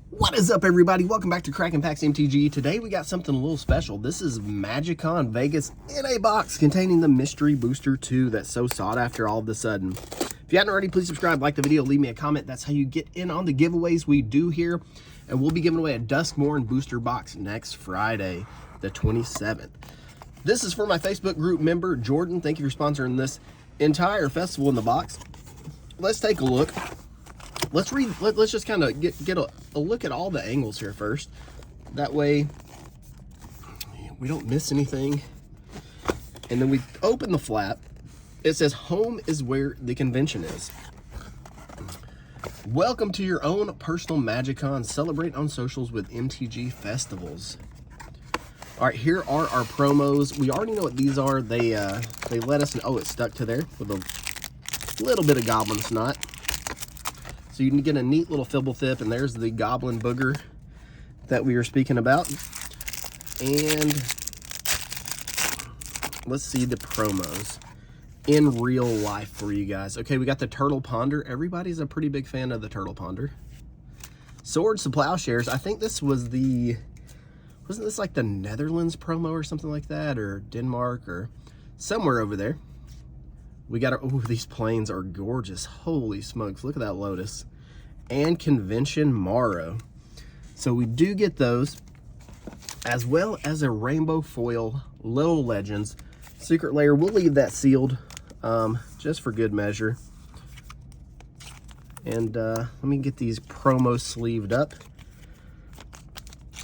What is up, everybody? Welcome back to Cracking Packs MTG. Today we got something a little special. This is MagicCon Vegas in a box containing the Mystery Booster 2 that's so sought after all of a sudden. If you haven't already, please subscribe, like the video, leave me a comment. That's how you get in on the giveaways we do here. And we'll be giving away a Duskmourn booster box next Friday, the 27th. This is for my Facebook group member, Jordan. Thank you for sponsoring this entire festival in the box. Let's take a look. Let's just kind of get a look at all the angles here first. That way we don't miss anything. And then we open the flap. It says, "Home is where the convention is. Welcome to your own personal MagicCon. Celebrate on socials with MTG Festivals." All right, here are our promos. We already know what these are. They let us know. Oh, it's stuck to there with a little bit of goblin snot. So you can get a neat little Fibblethip, and there's the goblin booger that we were speaking about. And let's see the promos in real life for you guys. Okay, we got the Turtle Ponder. Everybody's a pretty big fan of the Turtle Ponder. Swords to Plowshares. I think this was wasn't this like the Netherlands promo or something like that, or Denmark or somewhere over there. We got oh, these planes are gorgeous. Holy smokes, look at that Lotus. And Convention Morrow. So we do get those, as well as a Rainbow Foil Little Legends Secret Lair. We'll leave that sealed just for good measure. And let me get these promos sleeved up.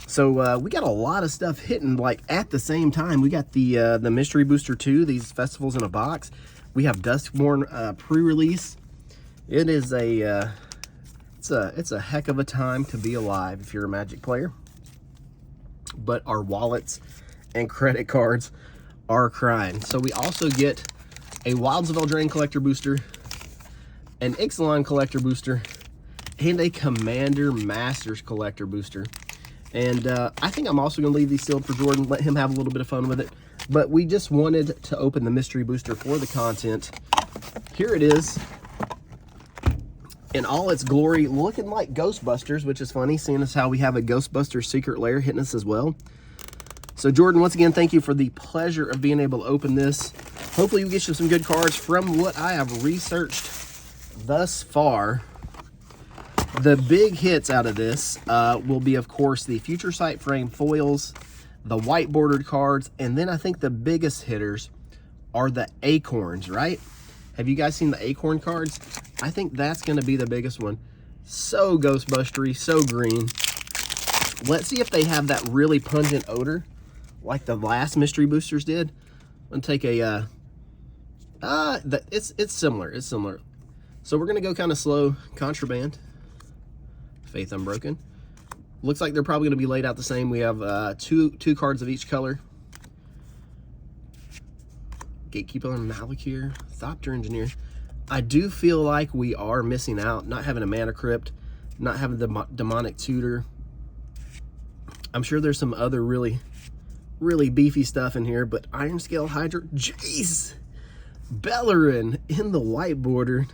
So we got a lot of stuff hitting like at the same time. We got the Mystery Booster 2, these festivals in a box. We have Duskmourn pre-release. It is it's a heck of a time to be alive if you're a Magic player. But our wallets and credit cards are crying. So we also get a Wilds of Eldraine collector booster, an Ixalan collector booster, and a Commander Masters collector booster. And I think I'm also going to leave these sealed for Jordan, let him have a little bit of fun with it. But we just wanted to open the mystery booster for the content. Here it is in all its glory, looking like Ghostbusters, which is funny, seeing as how we have a Ghostbusters Secret Lair hitting us as well. So Jordan, once again, thank you for the pleasure of being able to open this. Hopefully we get you some good cards from what I have researched thus far. The big hits out of this will be, of course, the Future Sight Frame foils, the white bordered cards, and then I think the biggest hitters are the acorns, right? Have you guys seen the acorn cards? I think that's going to be the biggest one. So Ghostbustery, so green. Let's see if they have that really pungent odor like the last mystery boosters did. I'm going to take a it's similar. It's similar. So we're going to go kind of slow. Contraband, Faith Unbroken. Looks like they're probably going to be laid out the same. We have two cards of each color. Gatekeeper and Malakir, Thopter Engineer. I do feel like we are missing out, not having a Mana Crypt, not having the Demonic Tutor. I'm sure there's some other really beefy stuff in here, but Iron Scale Hydra, Jace, Bellerin in the white border,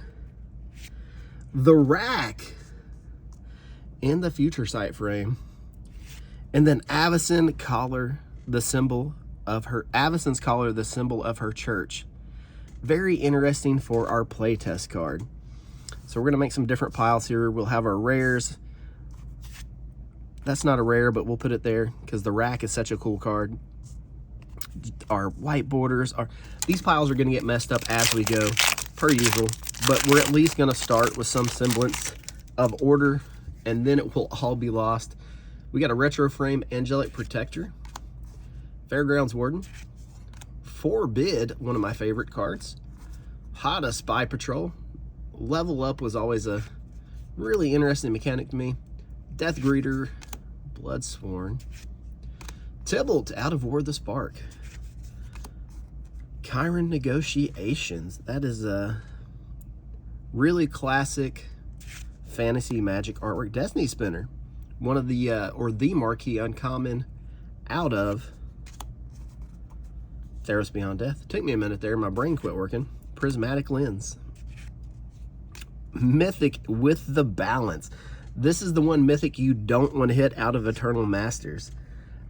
the Rack, in the Future Sight Frame, and then Avacyn Collar, the symbol of her Avacyn's Collar, the symbol of her church. Very interesting for our playtest card. So we're gonna make some different piles here. We'll have our rares. That's not a rare, but we'll put it there because the Rack is such a cool card. Our white borders are, these piles are gonna get messed up as we go, per usual, but we're at least gonna start with some semblance of order, and then it will all be lost. We got a Retro Frame Angelic Protector, Fairgrounds Warden, Forbid, one of my favorite cards, Hada Spy Patrol. Level Up was always a really interesting mechanic to me. Death Greeter, Bloodsworn, Tybalt, Out of War the Spark, Chiron Negotiations. That is a really classic fantasy Magic artwork. Destiny Spinner, one of the or the marquee uncommon out of Theros Beyond Death. Took me a minute there, my brain quit working. Prismatic Lens, Mythic with the balance. This is the one Mythic you don't want to hit out of Eternal Masters.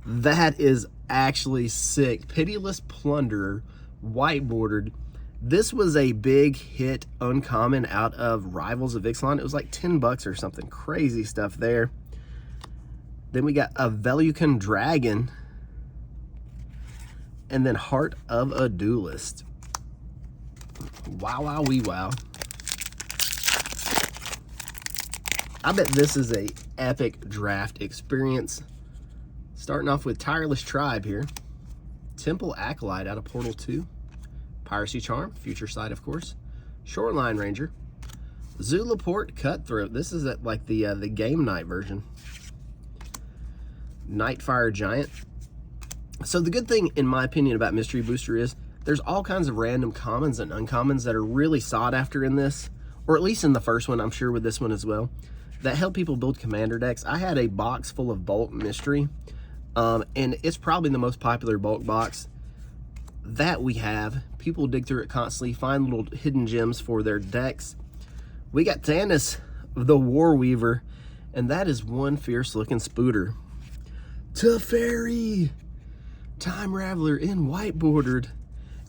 That is actually sick. Pitiless Plunderer, white bordered. This was a big hit uncommon out of Rivals of Ixalan. It was like 10 bucks or something. Crazy stuff there. Then we got a Velucan Dragon. And then Heart of a Duelist. Wow, wow, wee, wow. I bet this is a epic draft experience. Starting off with Tireless Tribe here. Temple Acolyte out of Portal 2. Piracy Charm, Future Sight, of course. Shoreline Ranger. Zulaport Cutthroat. This is like the game night version. Nightfire Giant. So the good thing, in my opinion, about Mystery Booster is there's all kinds of random commons and uncommons that are really sought after in this, or at least in the first one, I'm sure with this one as well, that help people build commander decks. I had a box full of bulk mystery, and it's probably the most popular bulk box that we have. People dig through it constantly, find little hidden gems for their decks. We got Tanis, the Warweaver, and that is one fierce looking spooter. Teferi, Time Raveler in white bordered.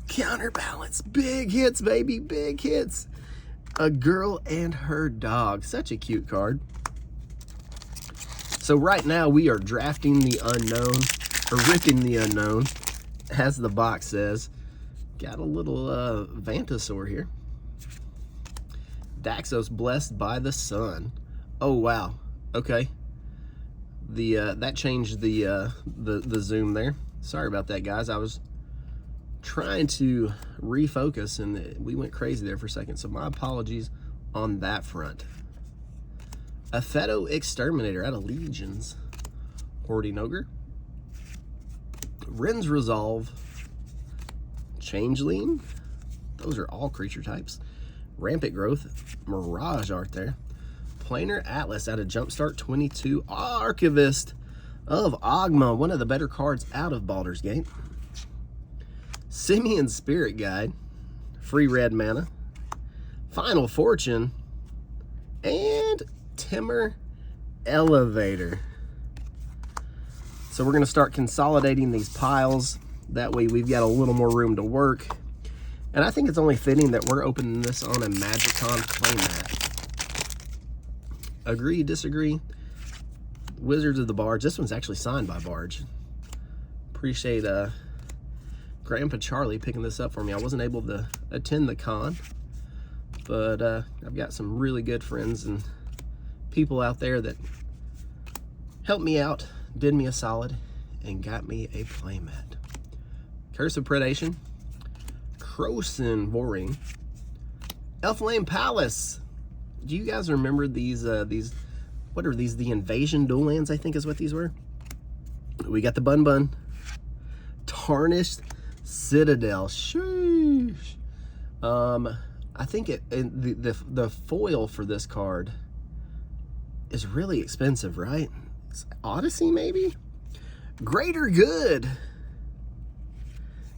Counterbalance, big hits, baby, big hits. A Girl and Her Dog, such a cute card. So right now we are drafting the unknown, or ripping the unknown, as the box says. Got a little Vantasaur here. Daxos, Blessed by the Sun. Oh wow, okay. That changed the zoom there. Sorry about that, guys. I was trying to refocus and we went crazy there for a second, so my apologies on that front. Apheto Exterminator out of Legions. Hoarding Ogre. Ren's Resolve. Changeling. Those are all creature types. Rampant Growth. Mirage art there. Planar Atlas out of Jumpstart 22. Archivist of Ogma, one of the better cards out of Baldur's Gate. Simeon Spirit Guide, free red mana, Final Fortune, and Timur Elevator. So we're going to start consolidating these piles. That way we've got a little more room to work. And I think it's only fitting that we're opening this on a Magicon playmat. Agree, disagree? Wizards of the Barge. This one's actually signed by Barge. Appreciate Grandpa Charlie picking this up for me. I wasn't able to attend the con, but I've got some really good friends and people out there that helped me out, did me a solid, and got me a playmat. Curse of Predation, Krosan Voring, Elflame Palace. Do you guys remember these, what are these? The Invasion Dual Lands, I think is what these were. We got the Bun Bun. Tarnished Citadel. Sheesh. I think the foil for this card is really expensive, right? It's Odyssey, maybe? Greater Good.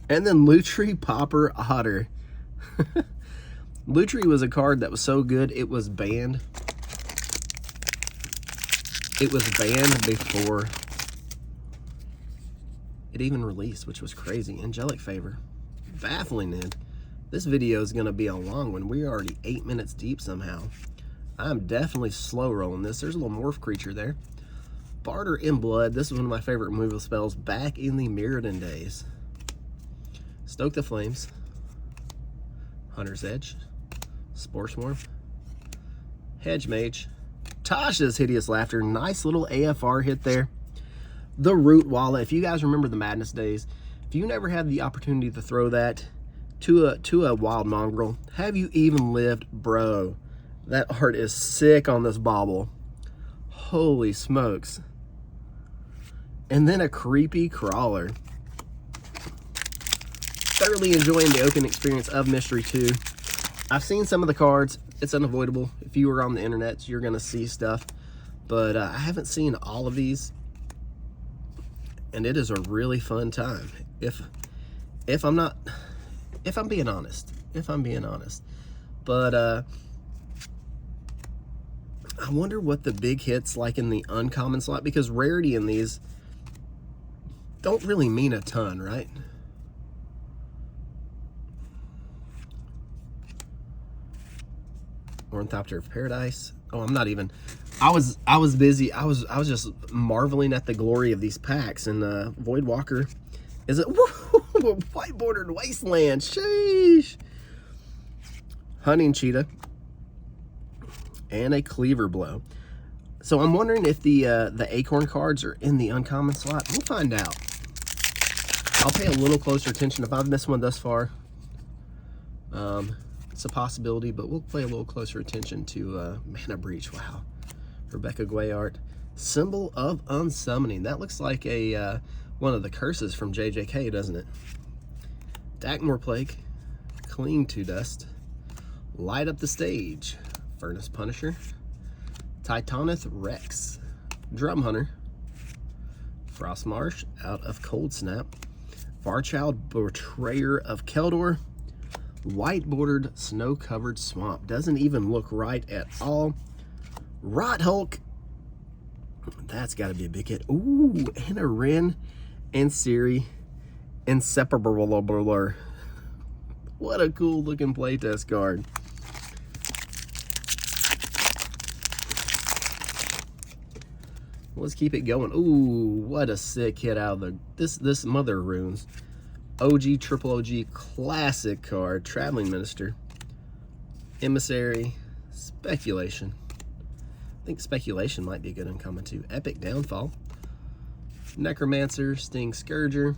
And then Lutri Popper Otter. Lutri was a card that was so good, it was banned. It was banned before it even released, which was crazy. Angelic Favor. Baffling End. This video is going to be a long one. We're already 8 minutes deep somehow. I'm definitely slow rolling this. There's a little morph creature there. Barter in Blood. This is one of my favorite removal spells back in the Mirrodin days. Stoke the Flames. Hunter's Edge. Spore Swarm. Hedge Mage. Tasha's Hideous Laughter. Nice little AFR hit there. The Root Wallet. If you guys remember the Madness days, if you never had the opportunity to throw that to a Wild Mongrel, have you even lived, bro? That art is sick on this bauble. Holy smokes. And then a Creepy Crawler. Thoroughly enjoying the open experience of Mystery 2. I've seen some of the cards. It's unavoidable. If you were on the internet, you're going to see stuff. But I haven't seen all of these. And it is a really fun time. If I'm being honest. But I wonder what the big hits like in the uncommon slot, because rarity in these don't really mean a ton, right? Ornithopter of Paradise. Oh, I'm not even. I was busy. I was just marveling at the glory of these packs. And Void Walker, is it white bordered wasteland? Sheesh. Hunting Cheetah and a Cleaver Blow. So I'm wondering if the Acorn cards are in the uncommon slot. We'll find out. I'll pay a little closer attention if I've missed one thus far. It's a possibility, but we'll pay a little closer attention to Mana Breach. Wow. Rebecca Guayart. Symbol of Unsummoning. That looks like a one of the curses from JJK, doesn't it? Dagmor Plague. Cling to Dust. Light Up the Stage. Furnace Punisher. Titanith Rex. Drum Hunter. Frostmarsh out of Cold Snap. Varchild, Betrayer of Keldor. White bordered snow covered swamp. Doesn't even look right at all. Rot Hulk. That's got to be a big hit. Ooh, and a Ren and Siri Inseparable. What a cool looking playtest card. Let's keep it going. Ooh, what a sick hit out of this Mother Runes. OG, triple OG, classic card. Traveling Minister. Emissary. Speculation. I think Speculation might be a good uncommon too. Epic Downfall. Necromancer. Sting Scourger.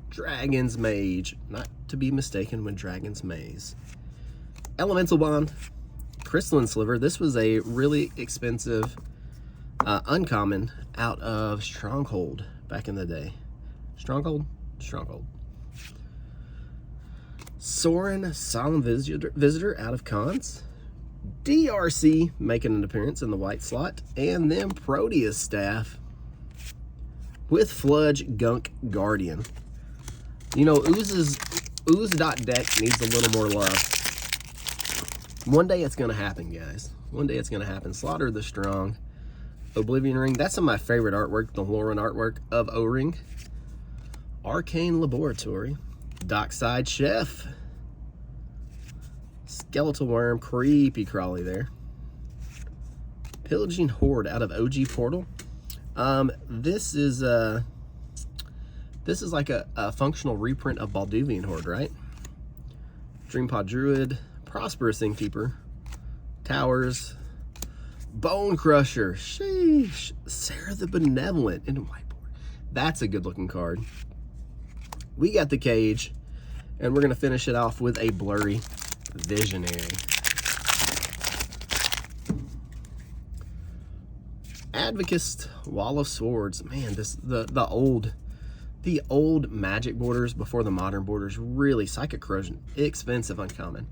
Dragon's Mage. Not to be mistaken with Dragon's Maze. Elemental Bond. Crystalline Sliver. This was a really expensive uncommon out of Stronghold back in the day. Stronghold? Stronghold. Sorin Solemn Visitor out of Cons. DRC making an appearance in the white slot. And then Proteus Staff with Fludge Gunk Guardian. You know, Ooze.deck needs a little more love. One day it's going to happen, guys. One day it's going to happen. Slaughter the Strong. Oblivion Ring. That's some of my favorite artwork, the Lauren artwork of O-Ring. Arcane Laboratory. Dockside Chef. Skeletal Worm. Creepy crawly there. Pillaging Horde out of OG Portal. This is like a functional reprint of Balduvian Horde, right? Dreampod Druid. Prosperous Innkeeper. Towers. Bone Crusher. Sheesh. Sarah the Benevolent in whiteboard. That's a good looking card. We got the Cage, and we're going to finish it off with a Blurry Visionary. Advocist, Wall of Swords. Man, the old Magic borders before the modern borders, really, Psychic Corrosion, expensive uncommon,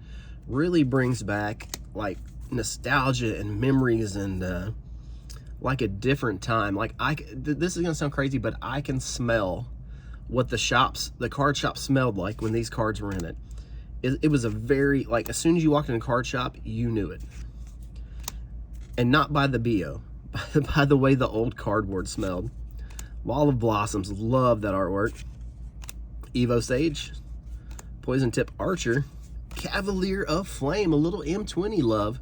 really brings back like nostalgia and memories and like a different time. Like this is gonna sound crazy, but I can smell what the card shop smelled like when these cards were in it. It was a very, like, as soon as you walked in a card shop, you knew it. And not by the BO, by the way the old cardboard smelled. Wall of Blossoms, love that artwork. Evo Sage, Poison Tip Archer, Cavalier of Flame, a little M20 love.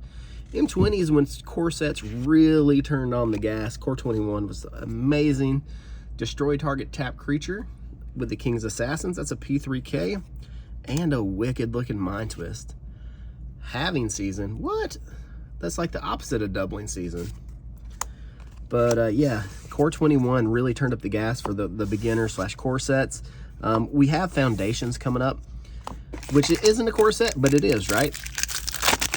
M20 is when core sets really turned on the gas. Core 21 was amazing. Destroy target tap creature with the King's Assassins. That's a P3K. And a wicked looking Mind Twist. Halving Season. What? That's like the opposite of doubling season. But yeah, Core 21 really turned up the gas for the beginner / core sets. We have Foundations coming up, which it isn't a core set, but it is, right?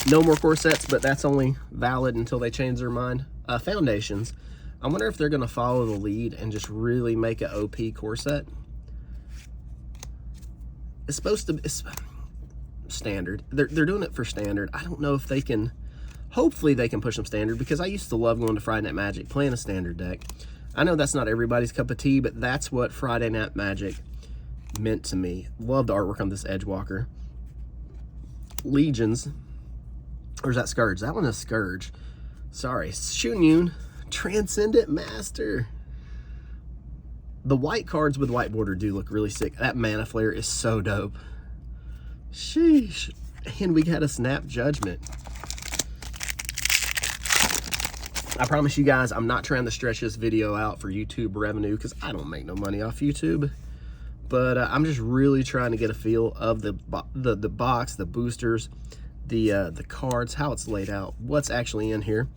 No more core sets, but that's only valid until they change their mind. Foundations. I wonder if they're going to follow the lead and just really make an OP core set. It's supposed to be standard. They're doing it for standard. I don't know if they can. Hopefully they can push them standard, because I used to love going to Friday Night Magic, playing a standard deck. I know that's not everybody's cup of tea, but that's what Friday Night Magic meant to me. Love the artwork on this Edgewalker. Legions. Or is that Scourge? That one is Scourge. Sorry, Shunyun, Transcendent Master. The white cards with white border do look really sick. That Mana Flare is so dope. Sheesh. And we got a Snap Judgment. I promise you guys, I'm not trying to stretch this video out for YouTube revenue because I don't make no money off YouTube. But I'm just really trying to get a feel of the box, the boosters, the cards, how it's laid out, what's actually in here.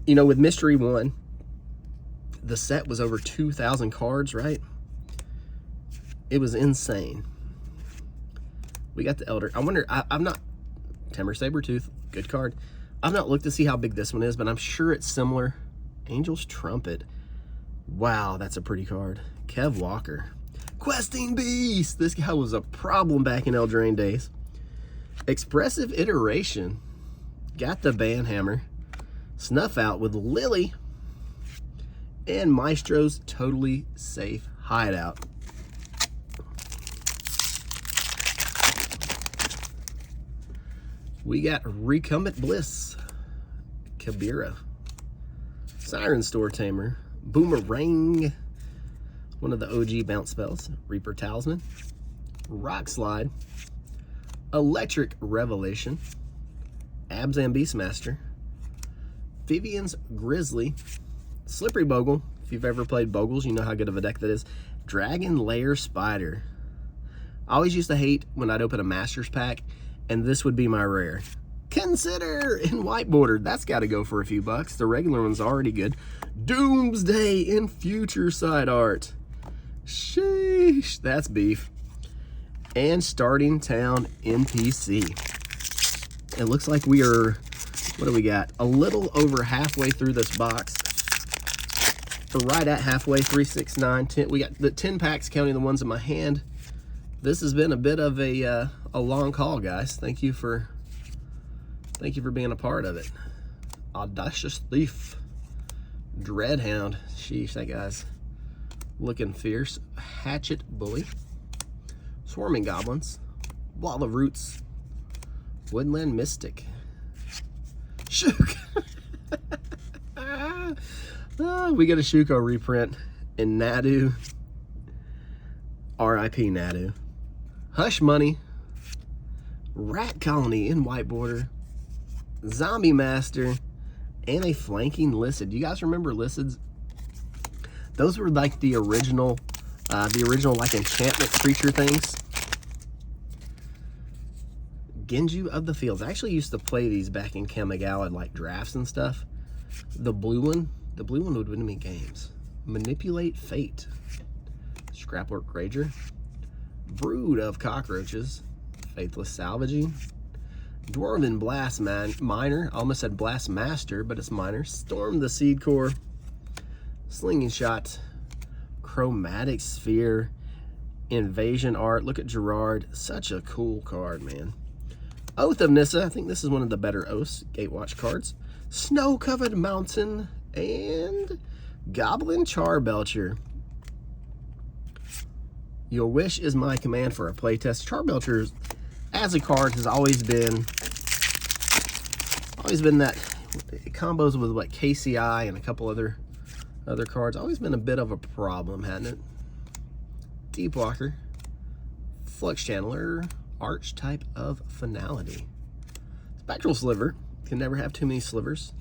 You know, with Mystery 1, the set was over 2,000 cards, right? It was insane. We got the Elder. I wonder, I'm not, Temur Sabertooth, good card. I've not looked to see how big this one is, but I'm sure it's similar. Angel's Trumpet. Wow, that's a pretty card. Kev Walker. Questing Beast. This guy was a problem back in Eldraine days. Expressive Iteration. Got the Banhammer. Snuff Out with Lily. And Maestro's Totally Safe Hideout. We got Recumbent Bliss, Kabira, Siren Store Tamer, Boomerang, one of the OG bounce spells, Reaper Talisman, Rock Slide, Electric Revelation, Abzan Beastmaster, Vivian's Grizzly, Slippery Bogle. If you've ever played Bogles, you know how good of a deck that is. Dragon Lair Spider. I always used to hate when I'd open a Masters pack and this would be my rare. Consider in white bordered. That's got to go for a few bucks. The regular one's already good. Doomsday in future side art. Sheesh, that's beef. And Starting Town NPC. It looks like we are, what do we got? A little over halfway through this box. Right at halfway, 3, 6, 9, 10. We got the 10 packs counting the ones in my hand. This has been a bit of a long haul, guys. Thank you for being a part of it. Audacious Thief, Dreadhound. Sheesh, that guy's looking fierce. Hatchet Bully, Swarming Goblins, Wall of Roots, Woodland Mystic, Shook. We got a Shuko reprint in Nadu. R.I.P. Nadu. Hush Money, Rat Colony in white border, Zombie Master, and a Flanking Listed. You guys remember Listids? Those were like the original like enchantment creature things. Genju of the Fields. I actually used to play these back in Kamigawa, like drafts and stuff. The blue one would win me games. Manipulate Fate, Scrapwork Rager, Brood of Cockroaches, Faithless Salvaging, Dwarven Blast Miner. I almost said Blast Master, but it's Miner. Storm the Seed Core, Slinging Shot, Chromatic Sphere, Invasion Art. Look at Gerard. Such a cool card, man. Oath of Nissa. I think this is one of the better Oaths Gatewatch cards. Snow-Covered Mountain and Goblin Charbelcher. Your wish is my command for a playtest. Charbelcher, as a card, has always been that combos with what KCI and a couple other cards. Always been a bit of a problem, hasn't it? Deepwalker, Flux Channeler, Archetype of Finality, Spectral Sliver. Can never have too many slivers.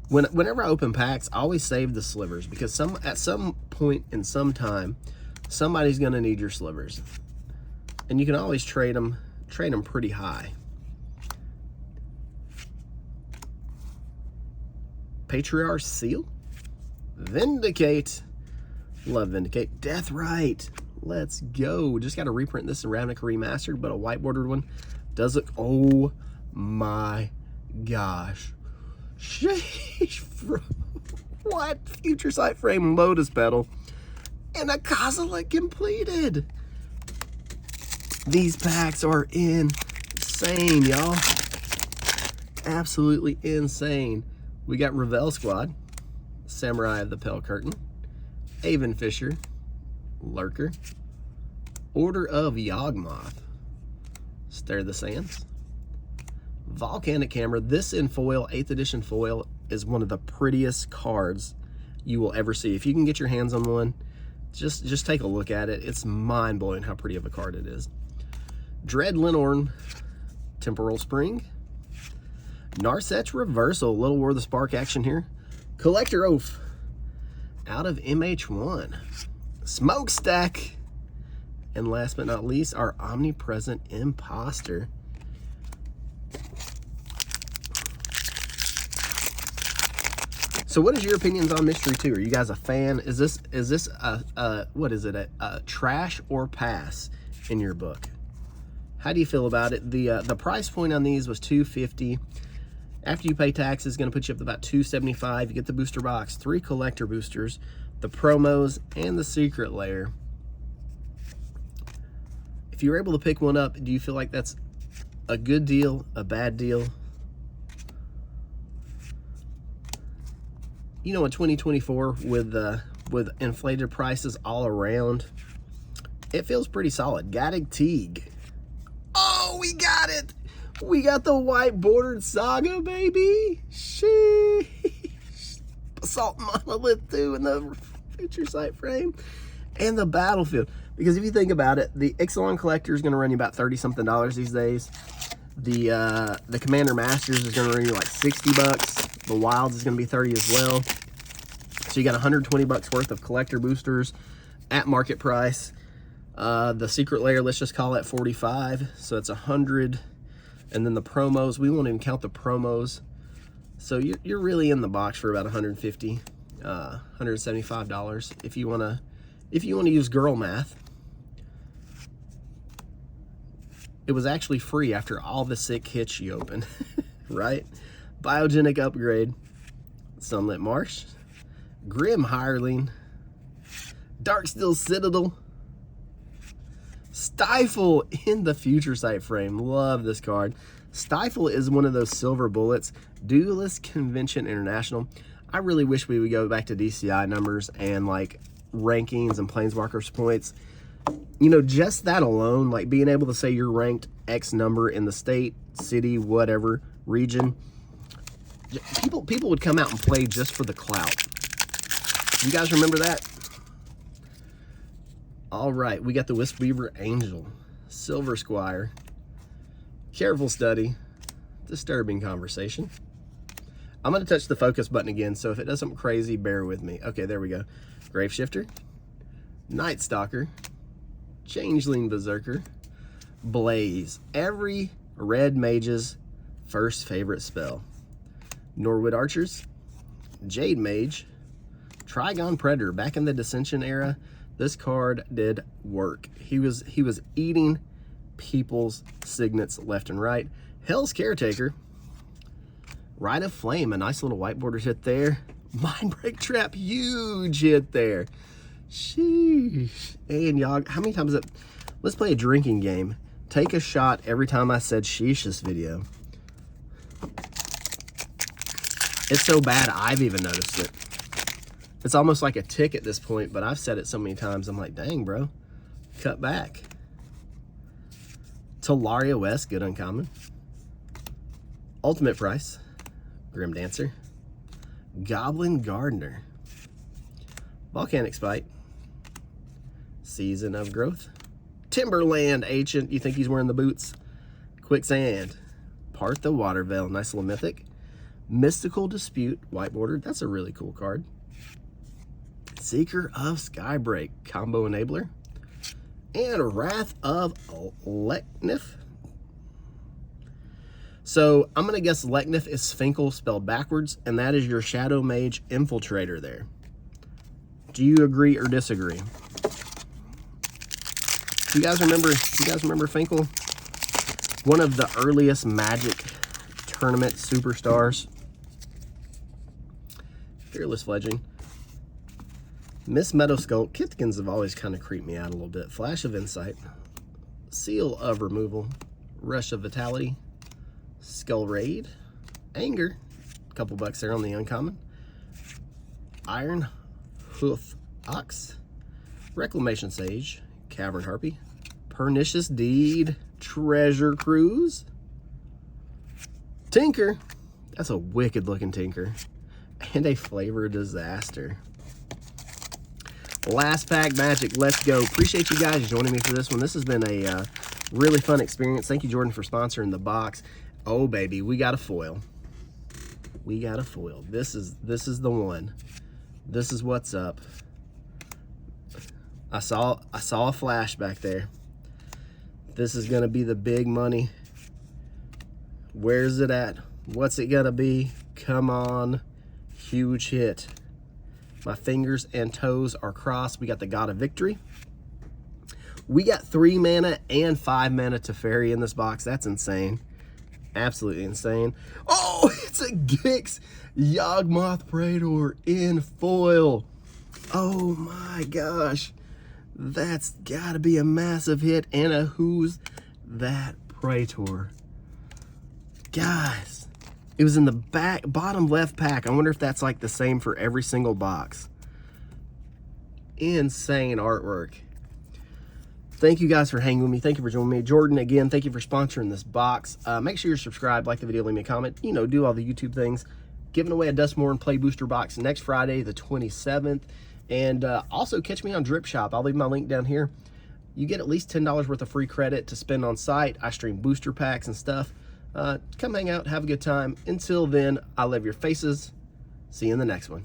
Whenever I open packs, I always save the slivers because at some point in some time, somebody's gonna need your slivers, and you can always trade them pretty high. Patriarch Seal, Vindicate, love Vindicate, Deathrite. Let's go. Just got to reprint this in Ravnica Remastered, but a white bordered one does look. Oh my gosh. Sheesh. What? Future Sight Frame Lotus Petal and a Kozilek completed. These packs are insane, y'all. Absolutely insane. We got Revel Squad, Samurai of the Pale Curtain, Avon Fisher, Lurker, Order of Yawgmoth, Stir the Sands, Volcanic Camera. This in foil, 8th edition foil, is one of the prettiest cards you will ever see. If you can get your hands on one, just take a look at it. It's mind-blowing how pretty of a card it is. Dread Lenorn, Temporal Spring. Narset's Reversal, Little War of the Spark action here. Collector Oath, out of MH1. Smokestack. And last but not least, our Omnipresent Imposter. So what is your opinions on Mystery 2? Are you guys a fan? Is this a what is it, a trash or pass in your book? How do you feel about it? The price point on these was $250. After you pay taxes, it's going to put you up to about $275. You get the booster box, 3 collector boosters, the promos, and the secret layer. If you were able to pick one up, do you feel like that's a good deal, a bad deal? You know, in 2024, with inflated prices all around, it feels pretty solid. Gaddock Teague. Oh, we got it! We got the white bordered Saga, baby! Sheesh! Basalt Monolith 2 in the Future Sight frame. And the Battlefield. Because if you think about it, the Ixalan Collector is going to run you about $30-something these days. The Commander Masters is going to run you like $60. The Wilds is going to be $30 as well. So you got $120 worth of collector boosters at market price. The secret layer, let's just call it $45. So it's $100. And then the promos, we won't even count the promos. So you're really in the box for about $150, $175 if you wanna use girl math. It was actually free after all the sick hits you opened, right? Biogenic Upgrade, Sunlit Marsh, Grim Hireling, Darksteel Citadel, Stifle in the Future Sight frame. Love this card. Stifle is one of those silver bullets. Duelist Convention International. I really wish we would go back to DCI numbers and like rankings and Planeswalkers points. You know, just that alone, like being able to say you're ranked X number in the state, city, whatever, region. People would come out and play just for the clout. You guys remember that? All right, we got the Wisp-Weaver Angel, Silver Squire, Careful Study, Disturbing Conversation. I'm going to touch the focus button again, so if it does something crazy, bear with me. Okay, there we go. Graveshifter, Night Stalker, Changeling Berserker, Blaze, every red mage's first favorite spell. Norwood Archers, Jade Mage, Trigon Predator. Back in the Dissension era, this card did work. He was eating people's signets left and right. Hell's Caretaker, Rite of Flame, a nice little white border hit there. Mindbreak Trap, huge hit there. Sheesh. And y'all, how many times let's play a drinking game. Take a shot every time I said sheesh this video. It's so bad I've even noticed it. It's almost like a tick at this point, but I've said it so many times, I'm like, dang, bro, cut back. Talaria West, good uncommon. Ultimate Price, Grim Dancer, Goblin Gardener, Volcanic Spite, Season of Growth, Timberland Ancient, you think he's wearing the boots? Quicksand, Part the Water Veil, nice little mythic. Mystical Dispute, white bordered, that's a really cool card. Seeker of Skybreak, combo enabler. And Wrath of Leknif. So I'm gonna guess Leknif is Finkel spelled backwards, and that is your Shadow Mage Infiltrator there. Do you agree or disagree? Do you guys remember Finkel? One of the earliest Magic tournament superstars. Fearless Fledging. Miss Meadowskulk. Kithkins have always kind of creeped me out a little bit. Flash of Insight. Seal of Removal. Rush of Vitality. Skull Raid. Anger. A couple bucks there on the uncommon. Iron Hoof Ox. Reclamation Sage. Cavern Harpy. Pernicious Deed. Treasure Cruise. Tinker. That's a wicked looking Tinker. And a Flavor Disaster. Last pack magic. Let's go. Appreciate you guys joining me for this one. This has been a really fun experience. Thank you, Jordan, for sponsoring the box. Oh, baby, we got a foil. We got a foil. This is the one. This is what's up. I saw a flash back there. This is gonna be the big money. Where's it at? What's it gonna be? Come on. Huge hit. My fingers and toes are crossed. We got the God of Victory. We got 3 mana and 5 mana Teferi in this box. That's insane. Absolutely insane. Oh, it's a Gix Yawgmoth Praetor in foil. Oh my gosh. That's gotta be a massive hit. And a Who's That Praetor. Guys, it was in the bottom left pack. I wonder if that's like the same for every single box. Insane artwork. Thank you guys for hanging with me. Thank you for joining me. Jordan, again, thank you for sponsoring this box. Make sure you're subscribed, like the video, leave me a comment. You know, do all the YouTube things. Giving away a Duskmourn Play Booster box next Friday, the 27th. And also catch me on Drip Shop. I'll leave my link down here. You get at least $10 worth of free credit to spend on site. I stream booster packs and stuff. Come hang out, have a good time. Until then, I love your faces. See you in the next one.